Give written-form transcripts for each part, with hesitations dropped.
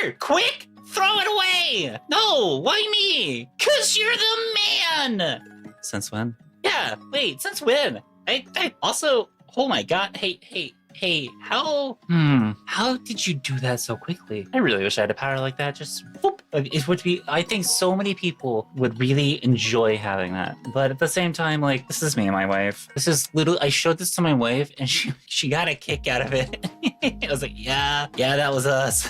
Here, quick! Throw it away! No, why me? 'Cause you're the man! Since when? Yeah, wait, since when? I also, oh my god, hey, how did you do that so quickly? I really wish I had a power like that, just whoop. It would be, I think so many people would really enjoy having that. But at the same time, like, this is me and my wife. This is literally, I showed this to my wife and she got a kick out of it. I was like, yeah, that was us.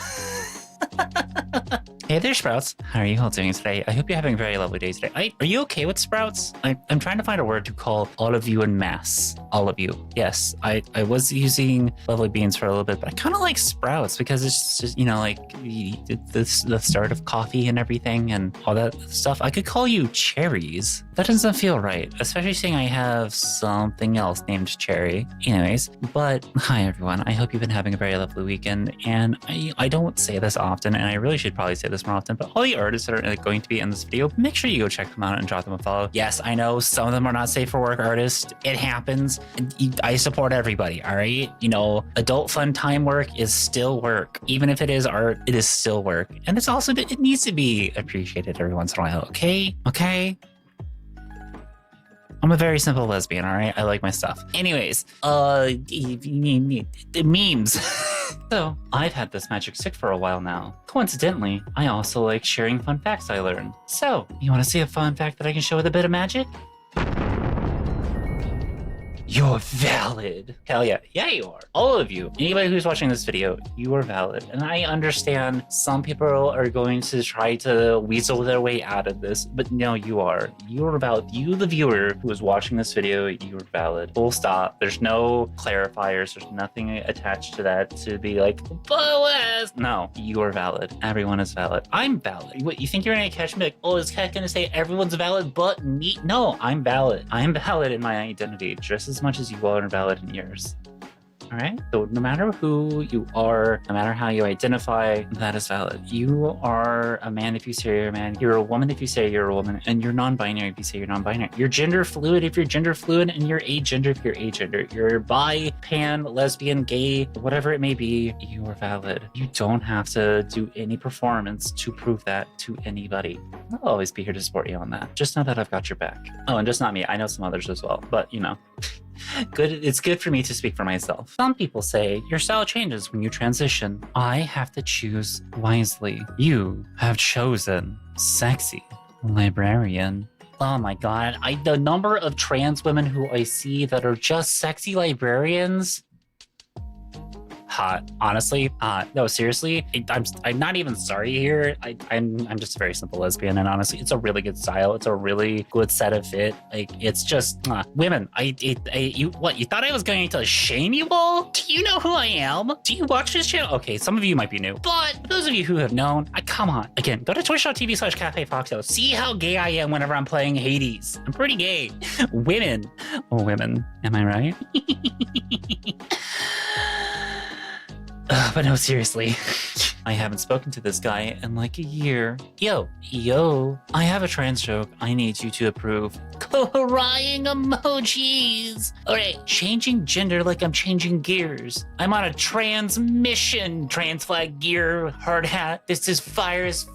Hey there, Sprouts. How are you all doing today? I hope you're having a very lovely day today. Are you okay with Sprouts? I'm trying to find a word to call all of you en masse. All of you. Yes, I was using lovely beans for a little bit, but I kind of like Sprouts because it's just, you know, like the start of coffee and everything and all that stuff. I could call you cherries. That doesn't feel right, especially seeing I have something else named Cherry. Anyways, but hi everyone. I hope you've been having a very lovely weekend, and I don't say this often, and I really should probably say this more often, but all the artists that are going to be in this video, make sure you go check them out and drop them a follow. Yes, I know some of them are not safe for work artists. It happens. I support everybody, all right? You know, adult fun time work is still work. Even if it is art, it is still work. And it's also, it needs to be appreciated every once in a while, okay? Okay? I'm a very simple lesbian, all right? I like my stuff. Anyways, memes. So, I've had this magic stick for a while now. Coincidentally, I also like sharing fun facts I learned. So, you want to see a fun fact that I can show with a bit of magic? You're valid. Hell yeah. Yeah, you are. All of you. Anybody who's watching this video, you are valid. And I understand some people are going to try to weasel their way out of this, but no, you are. You are valid. You, the viewer who is watching this video, you are valid. Full stop. There's no clarifiers. There's nothing attached to that to be like, no, you are valid. Everyone is valid. I'm valid. What, you think you're going to catch me like, oh, is Kat going to say everyone's valid but me? No, I'm valid. I'm valid in my identity, just as much as you all are valid in yours. All right? So no matter who you are, no matter how you identify, that is valid. You are a man if you say you're a man. You're a woman if you say you're a woman. And you're non-binary if you say you're non-binary. You're gender fluid if you're gender fluid. And you're agender if you're agender. You're bi, pan, lesbian, gay, whatever it may be, you are valid. You don't have to do any performance to prove that to anybody. I'll always be here to support you on that. Just know that I've got your back. Oh, and just not me. I know some others as well. But, you know. Good. It's good for me to speak for myself. Some people say your style changes when you transition. I have to choose wisely. You have chosen sexy librarian. Oh my god. The number of trans women who I see that are just sexy librarians. Hot. Honestly, no, seriously, I'm not even sorry here. I'm just a very simple lesbian, and honestly, it's a really good style. It's a really good set of fit. Like, it's just women. You thought I was going to shame you all? Do you know who I am? Do you watch this channel? Okay, some of you might be new, but those of you who have known, come on. Again, go to twitch.tv/CafeFoxtail. See how gay I am whenever I'm playing Hades. I'm pretty gay. Women. Oh, women. Am I right? But no, seriously. I haven't spoken to this guy in like a year. Yo, I have a trans joke I need you to approve. Crying emojis. All right, changing gender like I'm changing gears. I'm on a trans mission. Trans flag gear, hard hat. This is fire as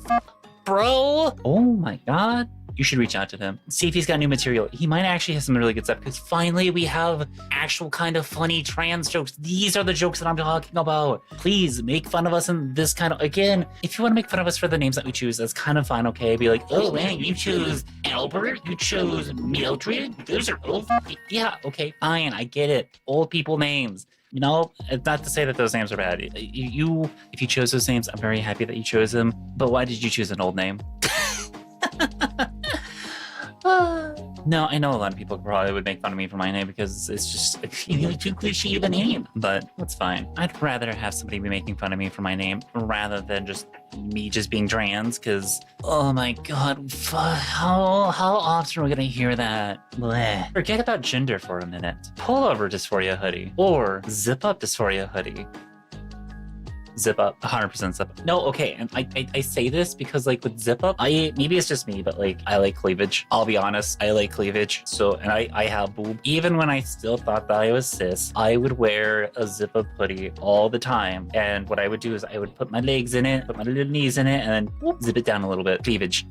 bro. Oh my god. You should reach out to him. See if he's got new material. He might actually have some really good stuff because finally we have actual kind of funny trans jokes. These are the jokes that I'm talking about. Please make fun of us in this kind of, again, if you want to make fun of us for the names that we choose, that's kind of fine, okay? Be like, oh man, you chose Albert, you chose Mildred. Those are old. Yeah, okay, fine, I get it. Old people names. You know, it's not to say that those names are bad. If you chose those names, I'm very happy that you chose them. But why did you choose an old name? No, I know a lot of people probably would make fun of me for my name because it's just too cliche of a name, but that's fine. I'd rather have somebody be making fun of me for my name rather than just me just being trans, because, oh my god, how often are we gonna hear that? Blech. Forget about gender for a minute. Pull over Dysphoria hoodie, or zip up Dysphoria hoodie. Zip up, 100% zip up. No, okay, and I say this because like with zip up, maybe it's just me, but like I like cleavage. I'll be honest, I like cleavage. So, and I have boob. Even when I still thought that I was cis, I would wear a zip up hoodie all the time. And what I would do is I would put my legs in it, put my little knees in it, and then whoop, zip it down a little bit. Cleavage.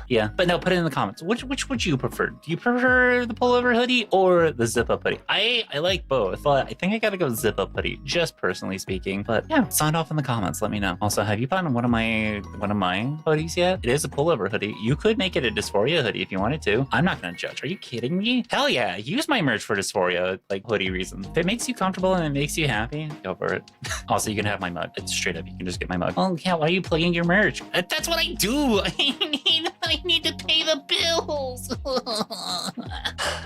Yeah, but no, put it in the comments. Which would you prefer? Do you prefer the pullover hoodie or the zip up hoodie? I like both, but I think I gotta go zip up hoodie, just personally speaking. But yeah, sound off in the comments. Let me know. Also, have you bought one of my hoodies yet? It is a pullover hoodie. You could make it a Dysphoria hoodie if you wanted to. I'm not gonna judge. Are you kidding me? Hell yeah, use my merch for Dysphoria like hoodie reasons. If it makes you comfortable and it makes you happy, go for it. Also, you can have my mug. It's straight up. You can just get my mug. Oh yeah, why are you plugging your merch? That's what I do. I need to pay the bills.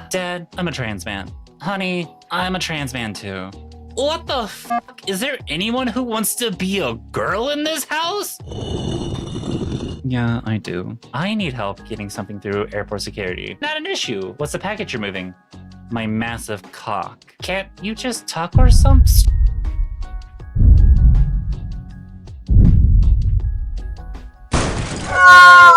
Dad, I'm a trans man. Honey, I'm a trans man too. What the fuck? Is there anyone who wants to be a girl in this house? Yeah, I do. I need help getting something through airport security. Not an issue. What's the package you're moving? My massive cock. Can't you just tuck or something?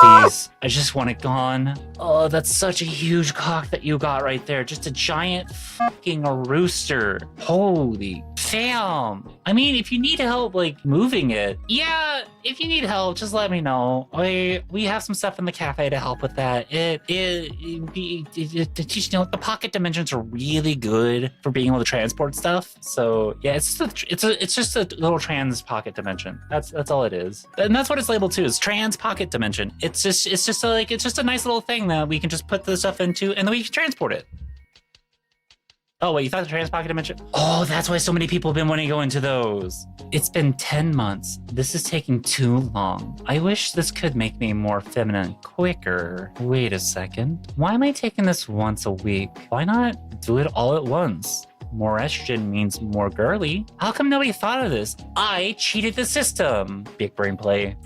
Please, I just want it gone. Oh, that's such a huge cock that you got right there. Just a giant fucking rooster. Holy fam. I mean, if you need help, like, moving it, yeah, if you need help, just let me know. We have some stuff in the cafe to help with that. You know, the pocket dimensions are really good for being able to transport stuff. So yeah, it's just a little trans pocket dimension. That's all it is, and that's what it's labeled too. Is trans pocket dimension. It's just a nice little thing that we can just put the stuff into, and then we can transport it. Oh, wait, you thought the trans pocket dimension? Oh, that's why so many people have been wanting to go into those. It's been 10 months. This is taking too long. I wish this could make me more feminine quicker. Wait a second. Why am I taking this once a week? Why not do it all at once? More estrogen means more girly. How come nobody thought of this? I cheated the system. Big brain play.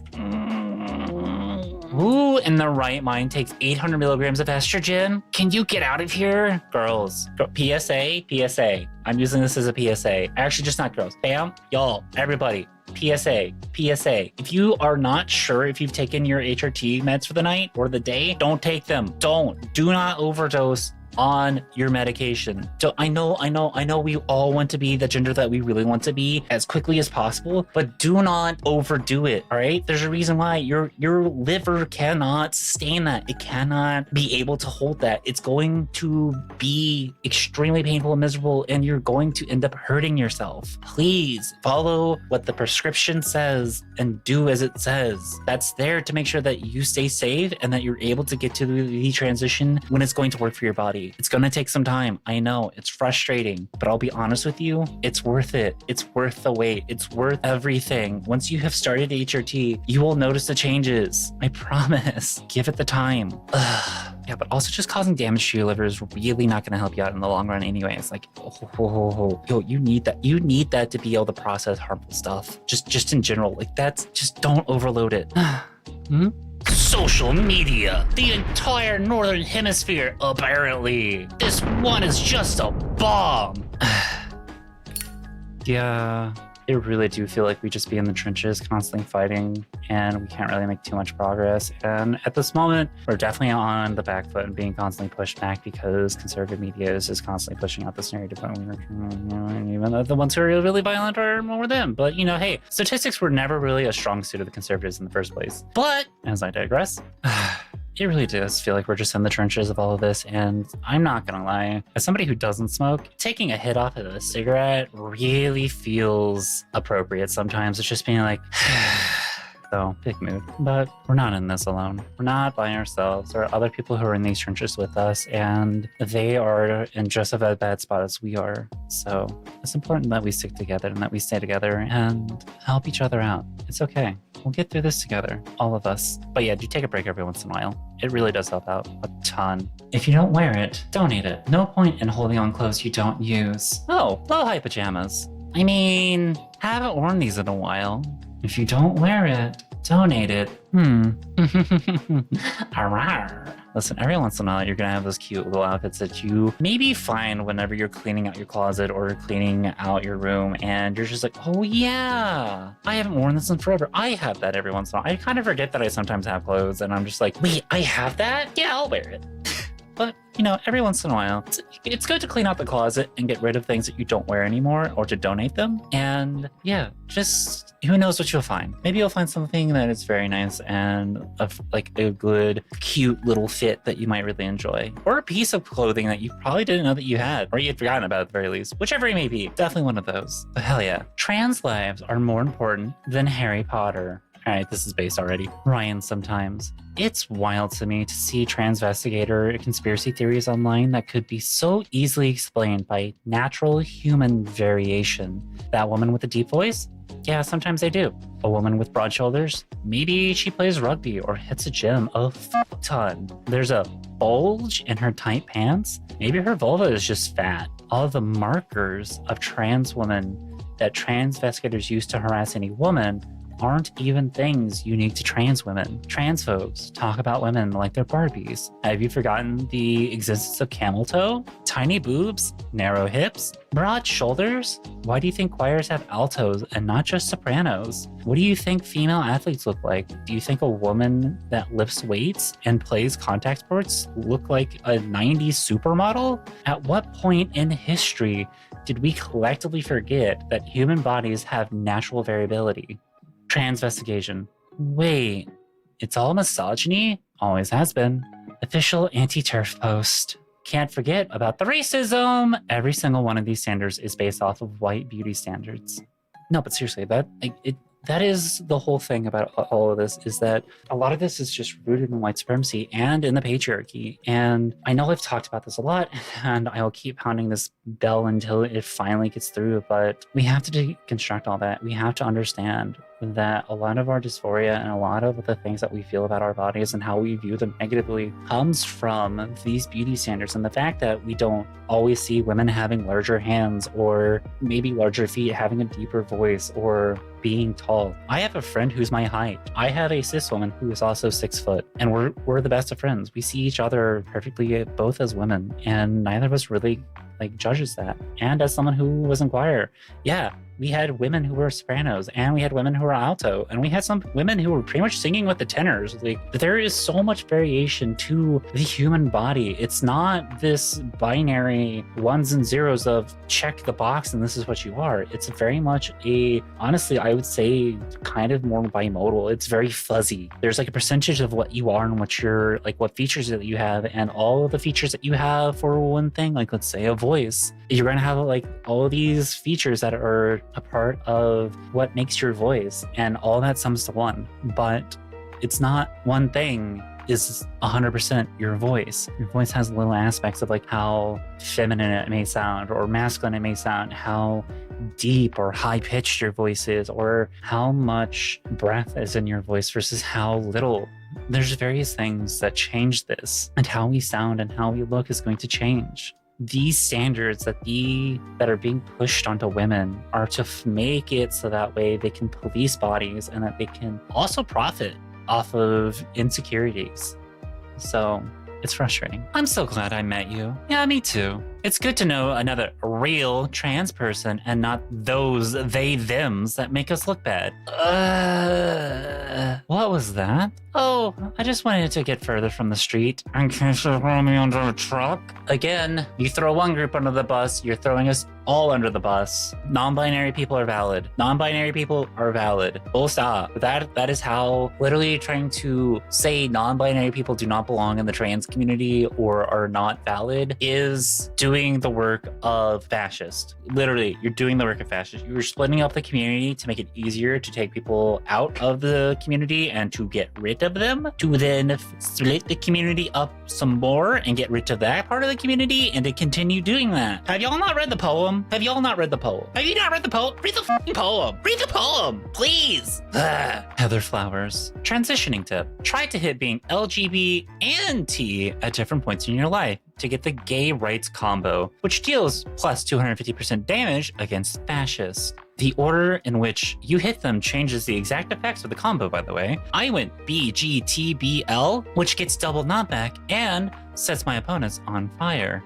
Who in the right mind takes 800 milligrams of estrogen? Can you get out of here? Girls, PSA. I'm using this as a PSA. Actually, just not girls. Bam, y'all, everybody. PSA. If you are not sure if you've taken your HRT meds for the night or the day, don't take them. Do not overdose on your medication. So I know we all want to be the gender that we really want to be as quickly as possible, but do not overdo it, all right? There's a reason why your liver cannot sustain that. It cannot be able to hold that. It's going to be extremely painful and miserable, and you're going to end up hurting yourself. Please follow what the prescription says and do as it says. That's there to make sure that you stay safe and that you're able to get to the transition when it's going to work for your body. It's going to take some time. I know it's frustrating, but I'll be honest with you, it's worth it. It's worth the wait. It's worth everything. Once you have started HRT, you will notice the changes. I promise. Give it the time. Yeah, but also just causing damage to your liver is really not going to help you out in the long run anyway. It's like, yo, you need that. You need that to be able to process harmful stuff. Just in general, like just don't overload it. Social media. The entire northern hemisphere, apparently. This one is just a bomb. Yeah, I really do feel like we just be in the trenches constantly fighting, and we can't really make too much progress. And at this moment, we're definitely on the back foot and being constantly pushed back because conservative media is just constantly pushing out this narrative. And even though the ones who are really violent are more them. But, you know, hey, statistics were never really a strong suit of the conservatives in the first place. But, as I digress, it really does feel like we're just in the trenches of all of this, and I'm not gonna lie, as somebody who doesn't smoke, taking a hit off of a cigarette really feels appropriate sometimes. It's just being like, so, big mood. But we're not in this alone. We're not by ourselves. There are other people who are in these trenches with us, and they are in just a bad spot as we are. So it's important that we stick together and that we stay together and help each other out. It's okay. We'll get through this together, all of us. But yeah, do take a break every once in a while. It really does help out a ton. If you don't wear it, donate it. No point in holding on clothes you don't use. Oh, low high pajamas. I mean, haven't worn these in a while. If you don't wear it, donate it. Arrgh. Listen, every once in a while, you're going to have those cute little outfits that you maybe find whenever you're cleaning out your closet or cleaning out your room, and you're just like, oh yeah, I haven't worn this in forever. I have that every once in a while. I kind of forget that I sometimes have clothes, and I'm just like, wait, I have that? Yeah, I'll wear it. But, you know, every once in a while, it's good to clean out the closet and get rid of things that you don't wear anymore or to donate them. And yeah, just who knows what you'll find. Maybe you'll find something that is very nice and like a good, cute little fit that you might really enjoy. Or a piece of clothing that you probably didn't know that you had, or you had forgotten about at the very least. Whichever it may be, definitely one of those. But hell yeah. Trans lives are more important than Harry Potter. All right, this is based already. Ryan sometimes. It's wild to me to see transvestigator conspiracy theories online that could be so easily explained by natural human variation. That woman with the deep voice? Yeah, sometimes they do. A woman with broad shoulders? Maybe she plays rugby or hits a gym a fuck ton. There's a bulge in her tight pants? Maybe her vulva is just fat. All the markers of trans women that transvestigators use to harass any woman aren't even things unique to trans women. Transphobes talk about women like they're Barbies. Have you forgotten the existence of camel toe? Tiny boobs? Narrow hips? Broad shoulders? Why do you think choirs have altos and not just sopranos? What do you think female athletes look like? Do you think a woman that lifts weights and plays contact sports look like a 90s supermodel? At what point in history did we collectively forget that human bodies have natural variability? Transvestigation. Wait, it's all misogyny? Always has been. Official anti-TERF post. Can't forget about the racism. Every single one of these standards is based off of white beauty standards. No, but seriously, that is the whole thing about all of this, is that a lot of this is just rooted in white supremacy and in the patriarchy. And I know I've talked about this a lot, and I will keep pounding this bell until it finally gets through, but we have to deconstruct all that. We have to understand that a lot of our dysphoria and a lot of the things that we feel about our bodies and how we view them negatively comes from these beauty standards, and the fact that we don't always see women having larger hands or maybe larger feet, having a deeper voice, or being tall. I have a friend who's my height. I have a cis woman who is also 6 foot, and we're the best of friends. We see each other perfectly both as women, and neither of us really judges that. And as someone who was in choir, yeah, we had women who were sopranos, and we had women who were alto, and we had some women who were pretty much singing with the tenors. There is so much variation to the human body. It's not this binary ones and zeros of check the box and this is what you are. It's very much honestly, I would say kind of more bimodal. It's very fuzzy. There's a percentage of what you are and what you're what features that you have, and all of the features that you have for one thing, let's say a voice. You're going to have all of these features that are a part of what makes your voice, and all that sums to one. But it's not one thing is 100% your voice. Your voice has little aspects of how feminine it may sound or masculine it may sound, how deep or high pitched your voice is, or how much breath is in your voice versus how little. There's various things that change this, and how we sound and how we look is going to change. These standards that are being pushed onto women are to make it so that way they can police bodies and that they can also profit off of insecurities. So it's frustrating. I'm so glad I met you. Yeah, me too. It's good to know another real trans person and not those they-thems that make us look bad. What was that? Oh, I just wanted to get further from the street. In case you throw me under a truck. Again, you throw one group under the bus, you're throwing us all under the bus. Non-binary people are valid. Non-binary people are valid. Full stop. That is how literally trying to say non-binary people do not belong in the trans community or are not valid is doing the work of fascist. Literally, you're doing the work of fascist. You're splitting up the community to make it easier to take people out of the community and to get rid of them, to then split the community up some more and get rid of that part of the community and to continue doing that. Have y'all not read the poem? Have y'all not read the poem? Have you not read the poem? Read the fucking poem. Read the poem, please. Heather Flowers. Transitioning tip. Try to hit being LGBT and T at different points in your life to get the gay rights combo, which deals plus 250% damage against fascists. The order in which you hit them changes the exact effects of the combo, by the way. I went B, G, T, B, L, which gets double knockback and sets my opponents on fire.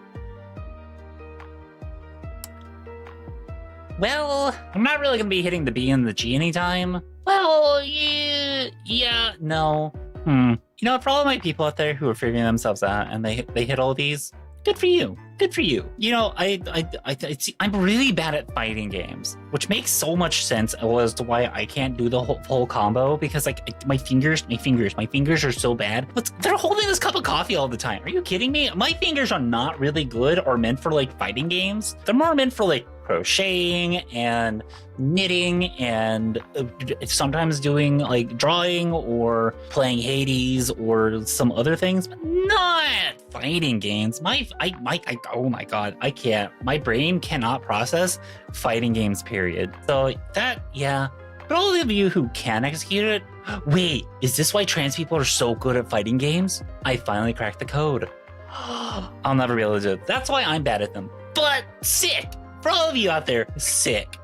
Well, I'm not really going to be hitting the B and the G anytime. Well, yeah, no. You know, for all my people out there who are figuring themselves out and they hit all these, good for you. Good for you. You know, I'm really bad at fighting games, which makes so much sense as to why I can't do the whole combo, because like my fingers are so bad. They're holding this cup of coffee all the time. Are you kidding me? My fingers are not really good or meant for like fighting games. They're more meant for like crocheting and knitting and sometimes doing like drawing or playing Hades or some other things, but not fighting games. Oh my god, I can't. My brain cannot process fighting games, period. So that, yeah. For all of you who can execute it, wait, is this why trans people are so good at fighting games? I finally cracked the code. I'll never be able to do it. That's why I'm bad at them. But sick! For all of you out there, sick.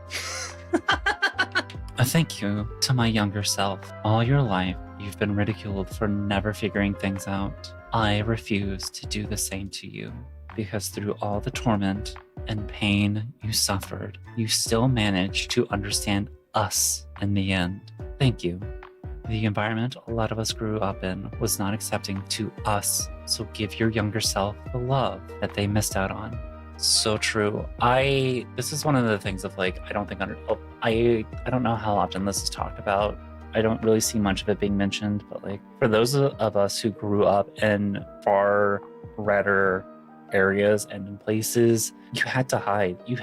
A thank you to my younger self. All your life, you've been ridiculed for never figuring things out. I refuse to do the same to you, because through all the torment and pain you suffered, you still managed to understand us in the end. Thank you. The environment a lot of us grew up in was not accepting to us, so give your younger self the love that they missed out on. So true. This is one of the things of like, I don't know how often this is talked about. I don't really see much of it being mentioned, but like for those of us who grew up in far redder areas and in places, you had to hide. You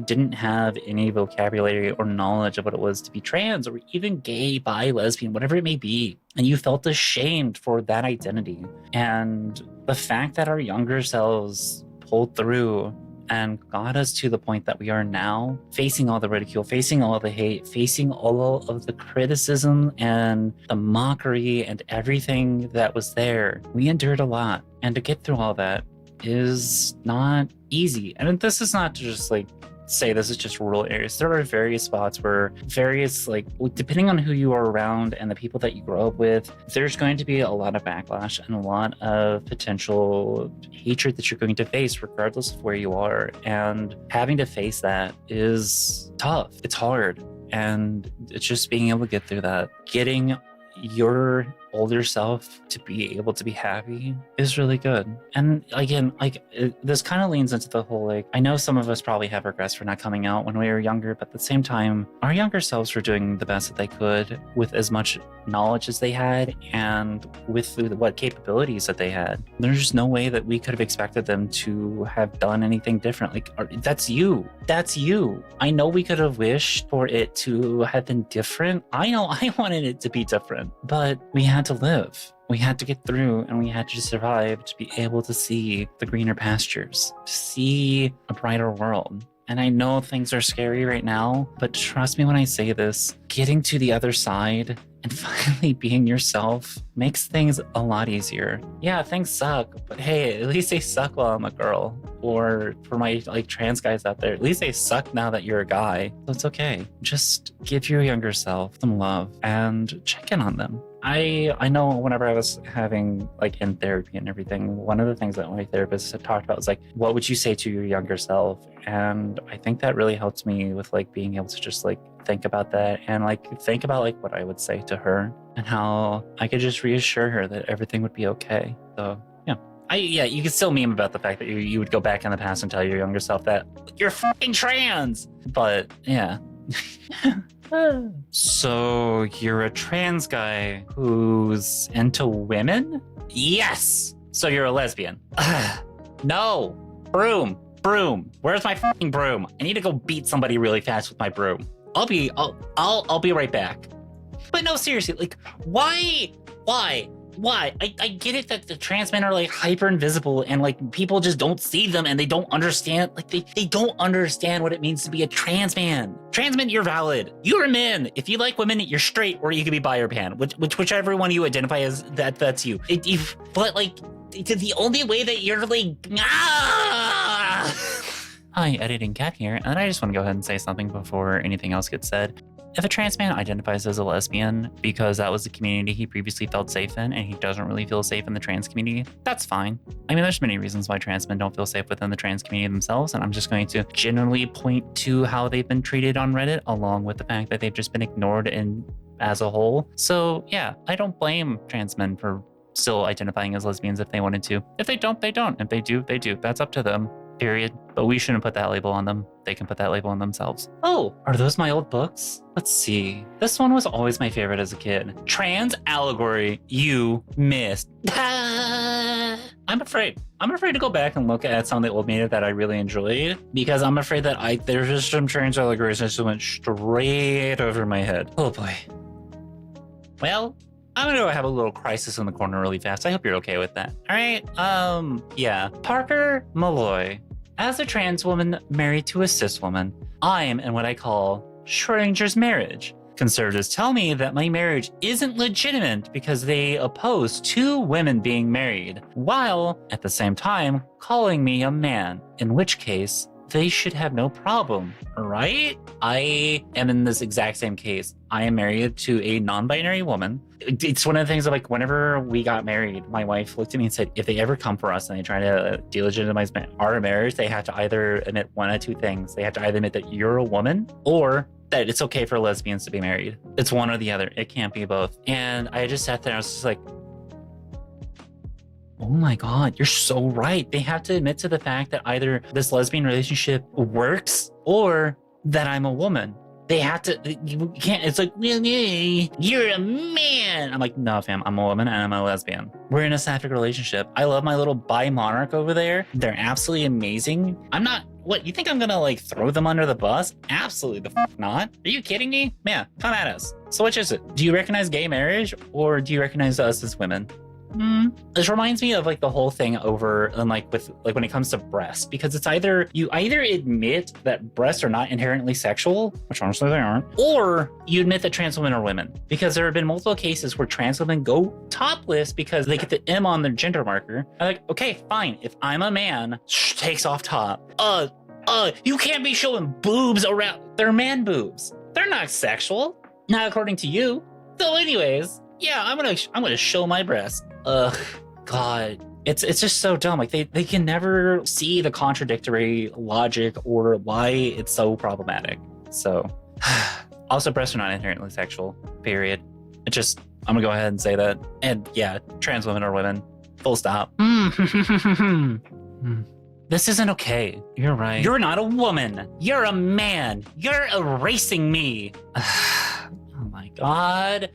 didn't have any vocabulary or knowledge of what it was to be trans or even gay, bi, lesbian, whatever it may be. And you felt ashamed for that identity. And the fact that our younger selves pulled through and got us to the point that we are now, facing all the ridicule, facing all the hate, facing all of the criticism and the mockery and everything that was there. We endured a lot. And to get through all that is not easy. And this is not to just like say this is just rural areas. There are various spots where depending on who you are around and the people that you grow up with, there's going to be a lot of backlash and a lot of potential hatred that you're going to face regardless of where you are. And having to face that is tough. It's hard. And it's just being able to get through that. Getting your older self to be able to be happy is really good. And again, this kind of leans into the whole, I know some of us probably have regrets for not coming out when we were younger, but at the same time, our younger selves were doing the best that they could with as much knowledge as they had and with what capabilities that they had. There's no way that we could have expected them to have done anything different. That's you. I know we could have wished for it to have been different. I know I wanted it to be different, but we had to live. We had to get through and we had to survive to be able to see the greener pastures, to see a brighter world. And I know things are scary right now, but trust me when I say this, getting to the other side and finally being yourself makes things a lot easier. Yeah, things suck, but hey, at least they suck while I'm a girl. Or for my trans guys out there, at least they suck now that you're a guy. So it's okay. Just give your younger self some love and check in on them. I know whenever I was having in therapy and everything, one of the things that my therapist had talked about was what would you say to your younger self? And I think that really helped me with being able to just think about that and think about what I would say to her and how I could just reassure her that everything would be okay. So yeah, you could still meme about the fact that you would go back in the past and tell your younger self that you're fucking trans. But yeah. So you're a trans guy who's into women? Yes. So you're a lesbian? No. Broom. Where's my fucking broom? I need to go beat somebody really fast with my broom. I'll be right back. But no, seriously, why? I get it that the trans men are hyper invisible and people just don't see them and they don't understand. They don't understand what it means to be a trans man. Trans men, you're valid. You're a man. If you like women, you're straight, or you could be bi or pan, whichever one you identify as, that's you. But the only way that you're Hi, editing Cat here, and I just want to go ahead and say something before anything else gets said. If a trans man identifies as a lesbian because that was the community he previously felt safe in and he doesn't really feel safe in the trans community, that's fine. I mean, there's many reasons why trans men don't feel safe within the trans community themselves, and I'm just going to generally point to how they've been treated on Reddit, along with the fact that they've just been ignored as a whole. So yeah, I don't blame trans men for still identifying as lesbians if they wanted to. If they don't, they don't. If they do, they do. That's up to them. Period. But we shouldn't put that label on them. They can put that label on themselves. Oh, are those my old books? Let's see. This one was always my favorite as a kid. Trans Allegory, You Missed. I'm afraid. I'm afraid to go back and look at some of the old media that I really enjoyed, because I'm afraid that there's just some trans allegories that just went straight over my head. Oh boy. Well, I'm gonna have a little crisis in the corner really fast. I hope you're okay with that. All right. Yeah. Parker Malloy. As a trans woman married to a cis woman, I am in what I call Schrodinger's marriage. Conservatives tell me that my marriage isn't legitimate because they oppose two women being married, while at the same time calling me a man, in which case they should have no problem, right? I am in this exact same case. I am married to a non-binary woman. It's one of the things that, like, whenever we got married, my wife looked at me and said, if they ever come for us and they try to delegitimize our marriage, they have to either admit one of two things. They have to either admit that you're a woman or that it's okay for lesbians to be married. It's one or the other. It can't be both. And I just sat there and I was just like, oh my God, you're so right. They have to admit to the fact that either this lesbian relationship works or that I'm a woman. They have to, you can't, it's like, you're a man. I'm like, no, fam, I'm a woman and I'm a lesbian. We're in a sapphic relationship. I love my little bi monarch over there. They're absolutely amazing. I'm not, what, you think I'm gonna like throw them under the bus? Absolutely the f not. Are you kidding me? Yeah, come at us. So which is it? Do you recognize gay marriage or do you recognize us as women? This reminds me of like the whole thing over and like with like when it comes to breasts, because it's either you admit that breasts are not inherently sexual, which honestly they aren't, or you admit that trans women are women, because there have been multiple cases where trans women go topless because they get the M on their gender marker. I'm like, okay, fine. If I'm a man, takes off top. You can't be showing boobs around. They're man boobs. They're not sexual, not according to you. So anyways, yeah, I'm gonna show my breasts. Ugh, God, it's just so dumb. Like they can never see the contradictory logic or why it's so problematic. So, also, breasts are not inherently sexual. Period. I'm gonna go ahead and say that. And yeah, trans women are women. Full stop. This isn't okay. You're right. You're not a woman. You're a man. You're erasing me. Oh my God.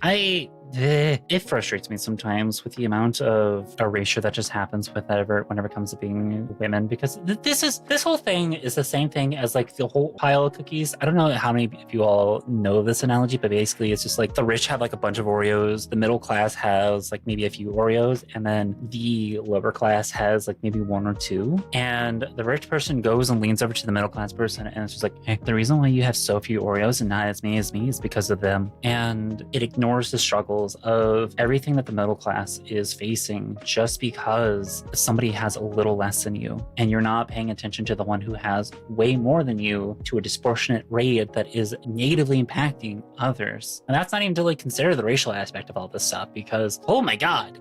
It frustrates me sometimes with the amount of erasure that just happens whenever it comes to being women, because this whole thing is the same thing as like the whole pile of cookies. I don't know how many of you all know this analogy, but basically it's just like the rich have like a bunch of Oreos, the middle class has like maybe a few Oreos, and then the lower class has like maybe one or two. And the rich person goes and leans over to the middle class person and it's just like, hey, the reason why you have so few Oreos and not as many as me is because of them. And it ignores the struggle of everything that the middle class is facing just because somebody has a little less than you, and you're not paying attention to the one who has way more than you to a disproportionate rate that is negatively impacting others. And that's not even to like consider the racial aspect of all this stuff, because oh my God,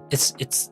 it's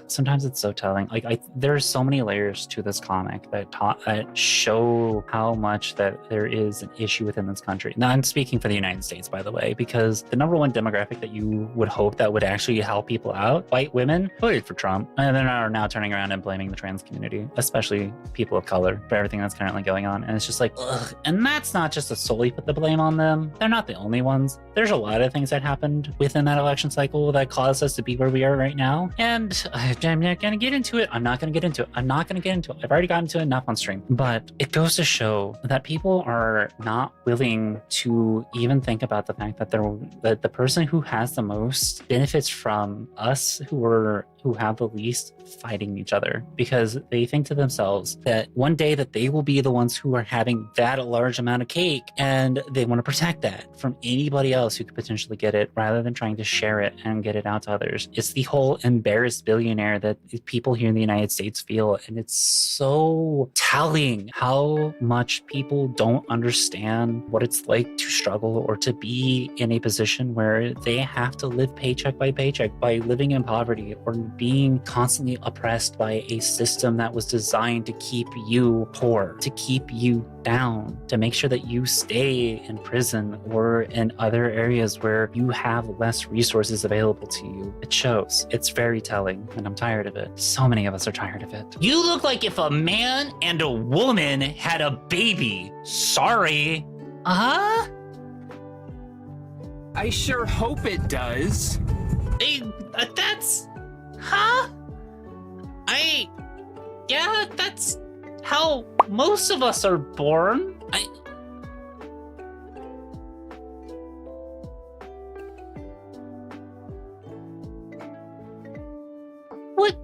sometimes it's so telling. Like there's so many layers to this comic that show how much that there is an issue within this country. Now I'm speaking for the United States, by the way, because the number one demographic that you would hope that would actually help people out, white women, voted for Trump, and then are now turning around and blaming the trans community, especially people of color, for everything that's currently going on. And it's just like, ugh. And that's not just to solely put the blame on them. They're not the only ones. There's a lot of things that happened within that election cycle that caused us to be where we are right now. And I'm not going to get into it. I'm not going to get into it. I've already gotten into it enough on stream. But it goes to show that people are not willing to even think about the fact that the the person who has the most benefits from us who have the least fighting each other, because they think to themselves that one day that they will be the ones who are having that large amount of cake, and they want to protect that from anybody else who could potentially get it, rather than trying to share it and get it out to others. It's the whole embarrassed billionaire that people here in the United States feel, and it's so telling how much people don't understand what it's like to struggle or to be in a position where they have to live paycheck by paycheck by living in poverty or being constantly oppressed by a system that was designed to keep you poor, to keep you down, to make sure that you stay in prison or in other areas where you have less resources available to you. It shows. It's very telling, and I'm tired of it. So many of us are tired of it. You look like if a man and a woman had a baby. Sorry. I sure hope it does. That's... Yeah, that's how most of us are born. What?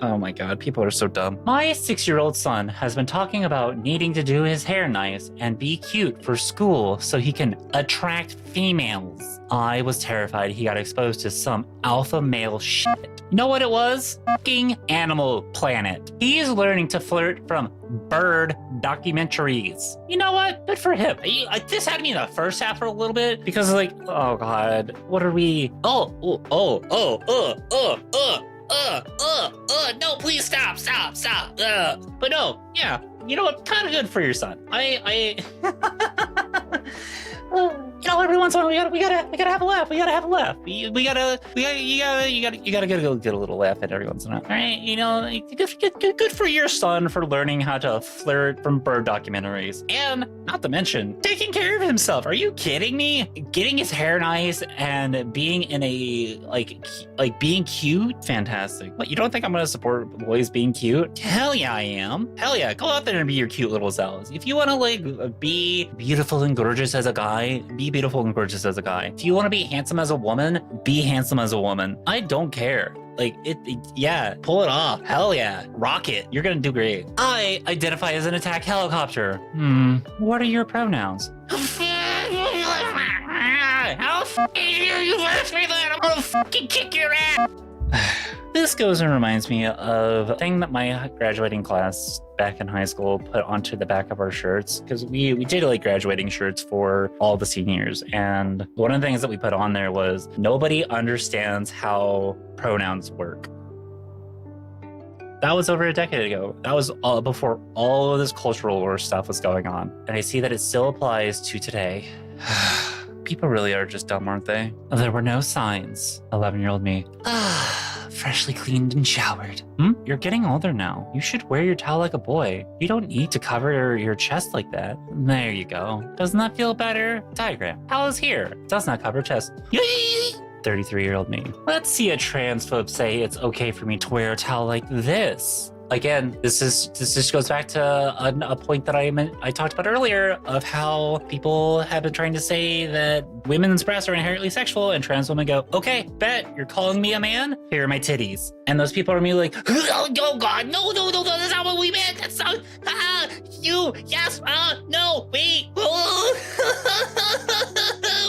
Oh my god, people are so dumb. My 6-year-old son has been talking about needing to do his hair nice and be cute for school so he can attract females. I was terrified he got exposed to some alpha male shit. You know what it was? Fucking Animal Planet. He's learning to flirt from bird documentaries. You know what? Good for him. This had me in the first half for a little bit because like, oh god, what are we? No, please stop. But no, yeah, you know what? Kind of good for your son. You know, every once in a while we gotta have a laugh. We gotta have a laugh. You gotta get a little laugh at every once in a while. All right, you know, good for your son for learning how to flirt from bird documentaries, and not to mention taking care of himself. Are you kidding me? Getting his hair nice and being in a like being cute, fantastic. What, you don't think I'm gonna support boys being cute? Hell yeah, I am. Hell yeah, go out there and be your cute little selves. If you want to like be beautiful and gorgeous as a guy, be beautiful and gorgeous as a guy. If you want to be handsome as a woman, be handsome as a woman. I don't care. Like, yeah, pull it off. Hell yeah. Rock it. You're gonna do great. I identify as an attack helicopter. What are your pronouns? How you ask me that? I'm gonna fucking kick your ass. This goes and reminds me of a thing that my graduating class back in high school put onto the back of our shirts, because we did like graduating shirts for all the seniors, and one of the things that we put on there was, nobody understands how pronouns work. That was over a decade ago. That was before all of this cultural war stuff was going on, and I see that it still applies to today. People really are just dumb, aren't they? There were no signs. 11-year-old me. Freshly cleaned and showered. You're getting older now. You should wear your towel like a boy. You don't need to cover your chest like that. There you go. Doesn't that feel better? Diagram. Towel is here. Does not cover chest. 33-year-old me. Let's see a transphobe say it's okay for me to wear a towel like this. Again, this just goes back to a point that I talked about earlier of how people have been trying to say that women's breasts are inherently sexual, and trans women go, okay, bet, you're calling me a man? Here are my titties. And those people are me like, oh god, no, that's not what we meant. That's not, yes, no, wait.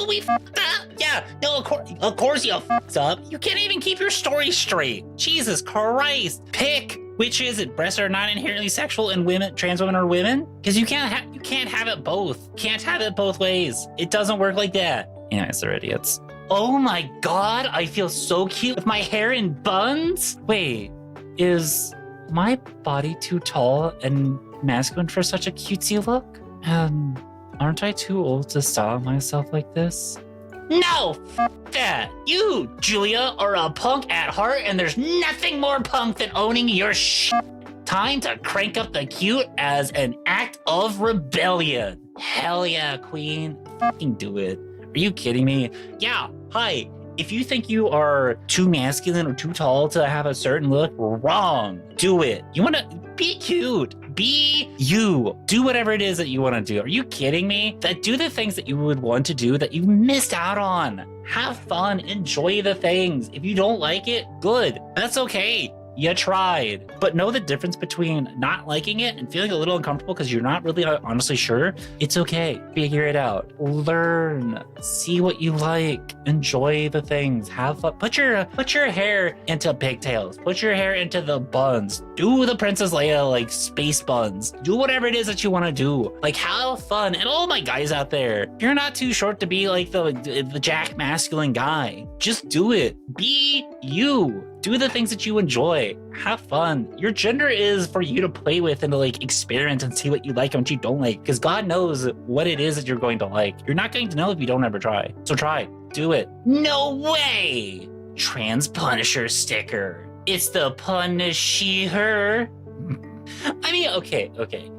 We fucked up. Yeah, no, of course you fucked up. You can't even keep your story straight. Jesus Christ. Pick. Which is it? Breasts are not inherently sexual, and trans women are women? Because you can't have it both. Can't have it both ways. It doesn't work like that. Anyways, they're idiots. Oh my god, I feel so cute with my hair in buns. Wait, is my body too tall and masculine for such a cutesy look? Aren't I too old to style myself like this? No, f that. You, Julia, are a punk at heart, and there's nothing more punk than owning your shit. Time to crank up the cute as an act of rebellion. Hell yeah, queen. Fucking do it. Are you kidding me? Yeah, hi. If you think you are too masculine or too tall to have a certain look, wrong. Do it. You want to be cute. Be you. Do whatever it is that you want to do. Are you kidding me? Do the things that you would want to do that you missed out on. Have fun. Enjoy the things. If you don't like it, good. That's okay. You tried. But know the difference between not liking it and feeling a little uncomfortable because you're not really honestly sure. It's okay. Figure it out. Learn. See what you like. Enjoy the things. Have fun. Put your hair into pigtails. Put your hair into the buns. Do the Princess Leia like space buns. Do whatever it is that you want to do. Like have fun. And all my guys out there, you're not too short to be like the jack masculine guy. Just do it. Be you. Do the things that you enjoy. Have fun. Your gender is for you to play with and to like experiment and see what you like and what you don't like. Because God knows what it is that you're going to like. You're not going to know if you don't ever try. So try. Do it. No way! Trans Punisher sticker. It's the Punisher. I mean, okay.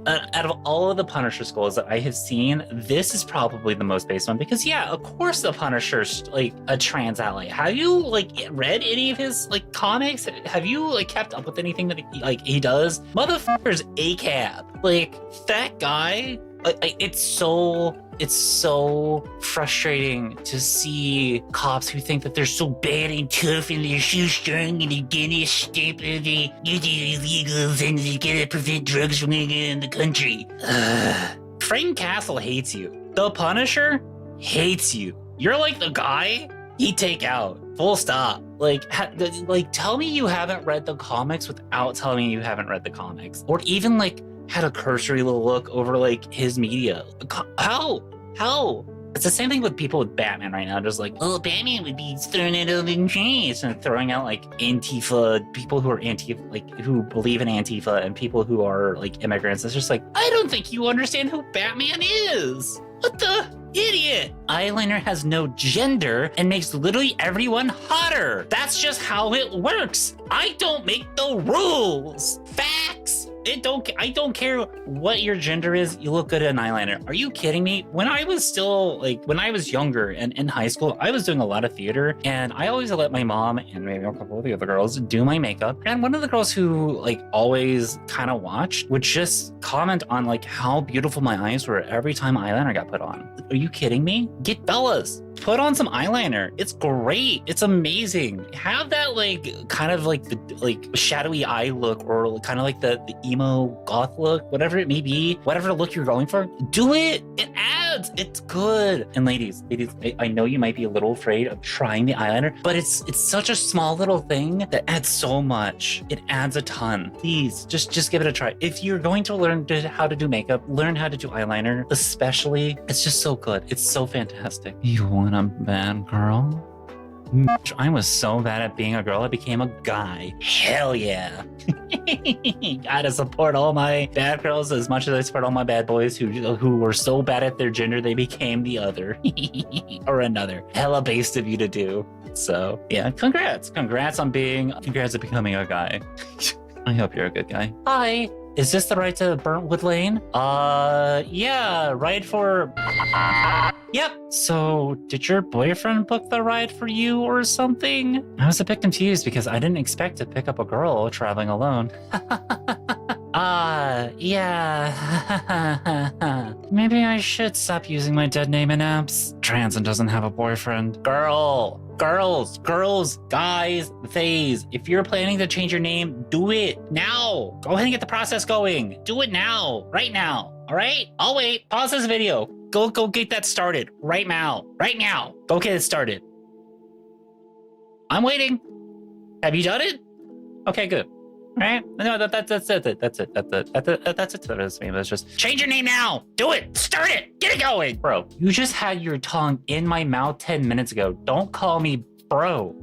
Out of all of the Punisher skulls that I have seen, this is probably the most based one because, yeah, of course the Punisher's like a trans ally. Have you like read any of his like comics? Have you like kept up with anything that he does? Motherfucker's ACAB. Like that guy. It's so frustrating to see cops who think that they're so bad and tough and they're so strong and they're gonna stop the illegals and they're gonna prevent drugs from getting in the country. Frank Castle hates you. The Punisher hates you. You're like the guy he'd take out. Full stop. Like tell me you haven't read the comics without telling me you haven't read the comics. Or even like had a cursory little look over like his media. How? It's the same thing with people with Batman right now. Just like, oh, Batman would be throwing it over in trees and throwing out like Antifa, people who are who believe in Antifa and people who are like immigrants. It's just like, I don't think you understand who Batman is. What the idiot? Eyeliner has no gender and makes literally everyone hotter. That's just how it works. I don't make the rules. Facts. I don't care what your gender is, you look good at an eyeliner. Are you kidding me? When I was younger and in high school, I was doing a lot of theater and I always let my mom and maybe a couple of the other girls do my makeup. And one of the girls who like always kind of watched would just comment on like how beautiful my eyes were every time eyeliner got put on. Are you kidding me? Get Bellas. Put on some eyeliner. It's great. It's amazing. Have that like kind of like the like shadowy eye look or kind of like the emo goth look, whatever it may be, whatever look you're going for, do it. It adds. It's good. And ladies, I know you might be a little afraid of trying the eyeliner, but it's such a small little thing that adds so much. It adds a ton. Please just give it a try. If you're going to learn how to do makeup, learn how to do eyeliner, especially. It's just so good. It's so fantastic. You want a bad girl? I was so bad at being a girl, I became a guy. Hell yeah. Gotta support all my bad girls as much as I support all my bad boys who were so bad at their gender they became the other. Or another. Hella based of you to do. So yeah, congrats on becoming a guy. I hope you're a good guy. Hi. Is this the ride to Burntwood Lane? Yeah, ride for... Yep. So, did your boyfriend book the ride for you or something? I was a bit confused because I didn't expect to pick up a girl traveling alone. Yeah. Maybe I should stop using my dead name in apps. Trans and doesn't have a boyfriend. Girls, guys, theys. If you're planning to change your name, do it now. Go ahead and get the process going. Do it now, right now. All right? I'll wait. Pause this video. Go get that started right now. Right now. Go get it started. I'm waiting. Have you done it? Okay, good. All right? No, that's it. That's it. Let's just change your name now. Do it. Start it. Get it going. Bro, you just had your tongue in my mouth 10 minutes ago. Don't call me bro.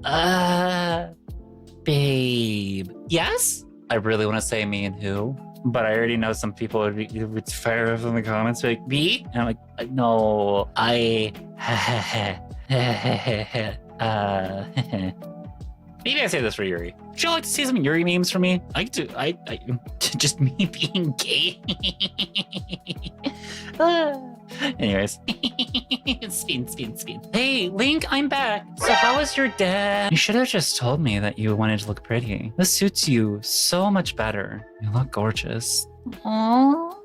Babe. Yes? I really want to say me and who, but I already know some people would fire up in the comments like, me? And I'm like, no, maybe I say this for Yuri. Would you like to see some Yuri memes from me? I just me being gay. Anyways. Spin. Hey, Link, I'm back. So how was your dad? You should have just told me that you wanted to look pretty. This suits you so much better. You look gorgeous. Aww.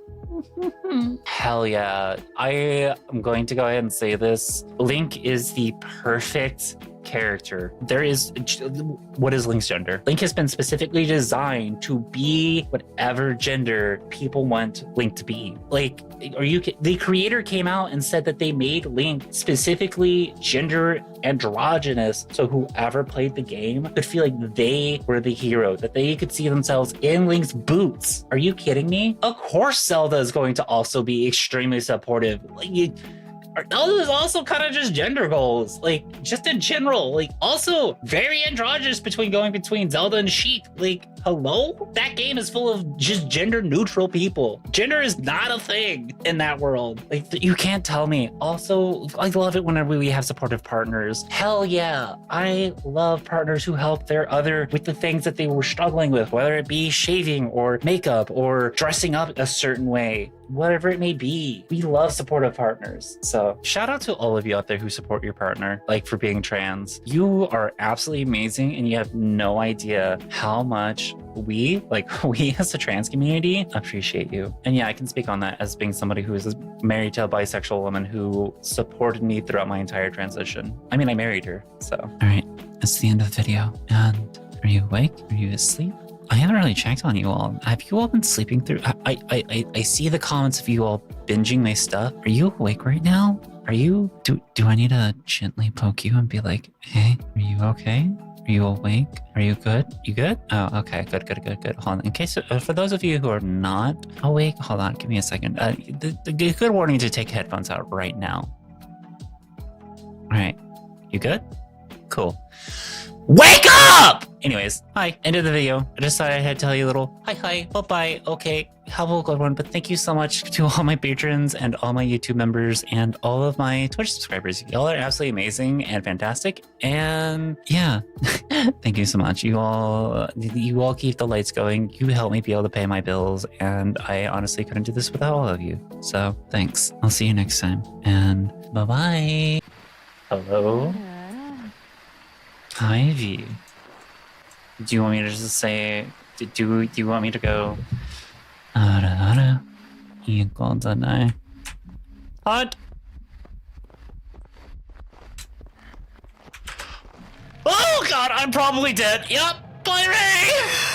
Hell yeah. I am going to go ahead and say this. Link is the perfect character. What is Link's gender? Link has been specifically designed to be whatever gender people want Link to be. Like, the creator came out and said that they made Link specifically gender androgynous, so whoever played the game could feel like they were the hero, that they could see themselves in Link's boots. Are you kidding me? Of course Zelda is going to also be extremely supportive. Those is also kind of just gender goals, like just in general, like also very androgynous going between Zelda and Sheik. Like, hello? That game is full of just gender neutral people. Gender is not a thing in that world. Like, you can't tell me. Also, I love it whenever we have supportive partners. Hell yeah. I love partners who help their other with the things that they were struggling with, whether it be shaving or makeup or dressing up a certain way. Whatever it may be, we love supportive partners. So shout out to all of you out there who support your partner, like for being trans. You are absolutely amazing, and you have no idea how much we as a trans community appreciate you. And yeah, I can speak on that as being somebody who is married to a bisexual woman who supported me throughout my entire transition. I mean, I married her, so. All right, that's the end of the video. And are you awake? Are you asleep? I haven't really checked on you all. Have you all been sleeping through? I see the comments of you all binging my stuff. Are you awake right now? Are you? Do I need to gently poke you and be like, hey, are you okay? Are you awake? Are you good? You good? Oh, okay. Good. Hold on. In case, for those of you who are not awake, hold on. Give me a second. The good warning to take headphones out right now. All right. You good? Cool. Wake up! Anyways, hi, end of the video. I just thought I had to tell you a little hi, bye-bye, okay, have a good one. But thank you so much to all my patrons and all my YouTube members and all of my Twitch subscribers. Y'all are absolutely amazing and fantastic. And yeah, thank you so much. You all keep the lights going. You help me be able to pay my bills. And I honestly couldn't do this without all of you. So thanks. I'll see you next time. And bye-bye. Hello? Hi, V. Do you want me to just say, do you want me to go, Hot? Oh god, I'm probably dead. Yep, bye Ray!